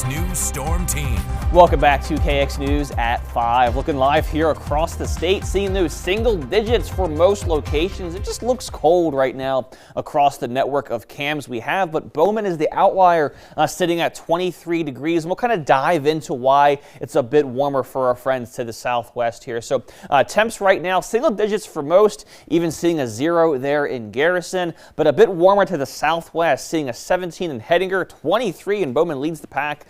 News Storm Team. Welcome back to KX News at 5. Looking live here across the state, seeing those single digits for most locations. It just looks cold right now across the network of cams we have, but Bowman is the outlier, sitting at 23 degrees. And we'll kind of dive into why it's a bit warmer for our friends to the southwest here. So temps right now, single digits for most, even seeing a 0 there in Garrison, but a bit warmer to the southwest, seeing a 17 in Hettinger, 23, and Bowman leads the pack.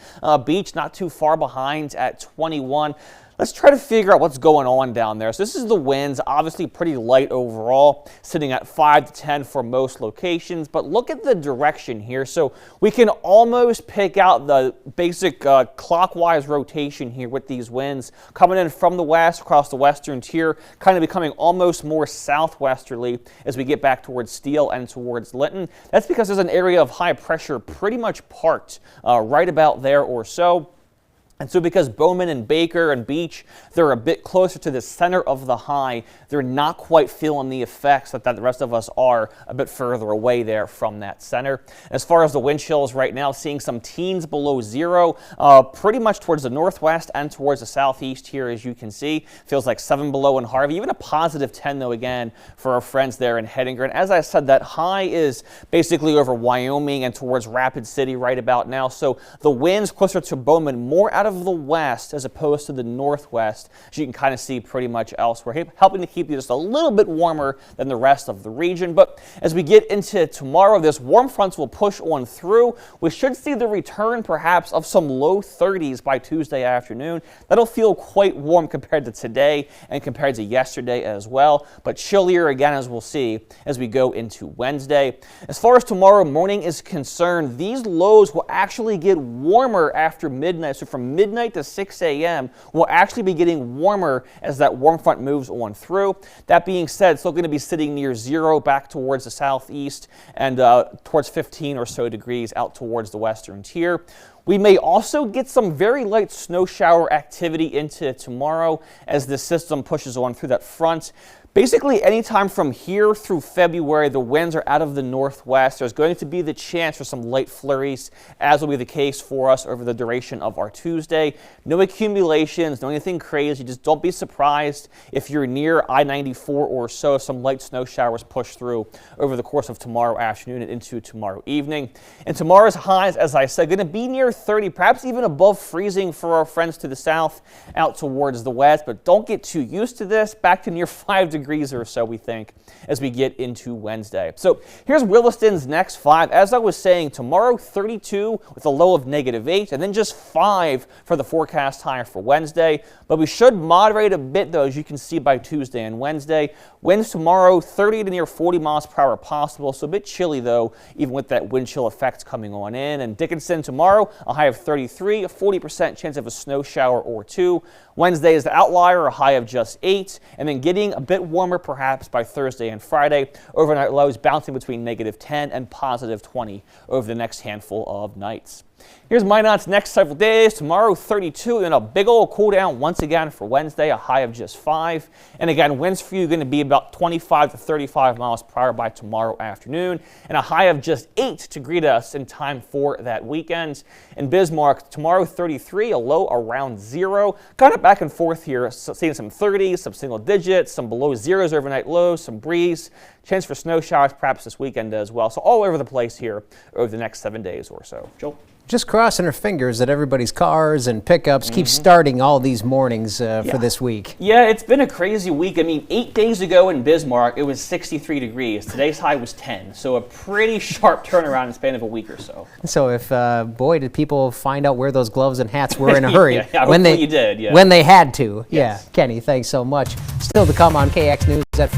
Beach not too far behind at 21. Let's try to figure out what's going on down there. So this is the winds, obviously pretty light overall, sitting at 5 to 10 for most locations. But look at the direction here. So we can almost pick out the basic clockwise rotation here with these winds coming in from the west across the western tier, kind of becoming almost more southwesterly as we get back towards Steele and towards Linton. That's because there's an area of high pressure pretty much parked right about there or so. And so because Bowman and Baker and Beach, they're a bit closer to the center of the high, they're not quite feeling the effects that the rest of us are a bit further away there from that center. As far as the wind chills right now, seeing some teens below 0, pretty much towards the northwest and towards the southeast here, as you can see. Feels like 7 below in Harvey, even a positive 10 though again for our friends there in Hettinger. And as I said, that high is basically over Wyoming and towards Rapid City right about now. So the winds closer to Bowman, more out of the west as opposed to the northwest, as you can kind of see pretty much elsewhere, helping to keep you just a little bit warmer than the rest of the region. But as we get into tomorrow, this warm fronts will push on through. We should see the return perhaps of some low 30s by Tuesday afternoon. That'll feel quite warm compared to today and compared to yesterday as well, but chillier again as we'll see as we go into Wednesday. As far as tomorrow morning is concerned, these lows will actually get warmer after midnight. So from midnight to 6 a.m. will actually be getting warmer as that warm front moves on through. That being said, still going to be sitting near 0 back towards the southeast and towards 15 or so degrees out towards the western tier. We may also get some very light snow shower activity into tomorrow as the system pushes on through that front. Basically, anytime from here through February, the winds are out of the northwest. There's going to be the chance for some light flurries, as will be the case for us over the duration of our Tuesday. No accumulations, no anything crazy. Just don't be surprised if you're near I-94 or so, some light snow showers push through over the course of tomorrow afternoon and into tomorrow evening. And tomorrow's highs, as I said, going to be near 30, perhaps even above freezing for our friends to the south out towards the west. But don't get too used to this. Back to near 5 degrees or so, we think, as we get into Wednesday. So here's Williston's next 5. As I was saying, tomorrow 32 with a low of -8, and then just 5 for the forecast high for Wednesday. But we should moderate a bit, though, as you can see by Tuesday and Wednesday. Winds tomorrow 30 to near 40 miles per hour possible, so a bit chilly, though, even with that wind chill effect coming on in. And Dickinson tomorrow, a high of 33, a 40% chance of a snow shower or 2. Wednesday is the outlier, a high of just 8, and then getting a bit warmer perhaps by Thursday and Friday. Overnight lows bouncing between -10 and +20 over the next handful of nights. Here's Minot's next several days. Tomorrow 32 and a big old cool down once again for Wednesday, a high of just 5. And again, winds for you going to be about 25 to 35 miles per hour by tomorrow afternoon, and a high of just 8 to greet us in time for that weekend. In Bismarck, tomorrow 33, a low around 0. Kind of back and forth here, seeing some 30s, some single digits, some below 0s overnight lows, some breeze. Chance for snow showers perhaps this weekend as well. So all over the place here over the next 7 days or so. Joel? Just crossing our fingers that everybody's cars and pickups keep starting all these mornings for this week. Yeah, it's been a crazy week. I mean, 8 days ago in Bismarck, it was 63 degrees. Today's high was 10, so a pretty sharp turnaround in the span of a week or so. So if, boy, did people find out where those gloves and hats were in a hurry. When they did, yeah. When they had to. Yes. Yeah, Kenny, thanks so much. Still to come on KX News at 5.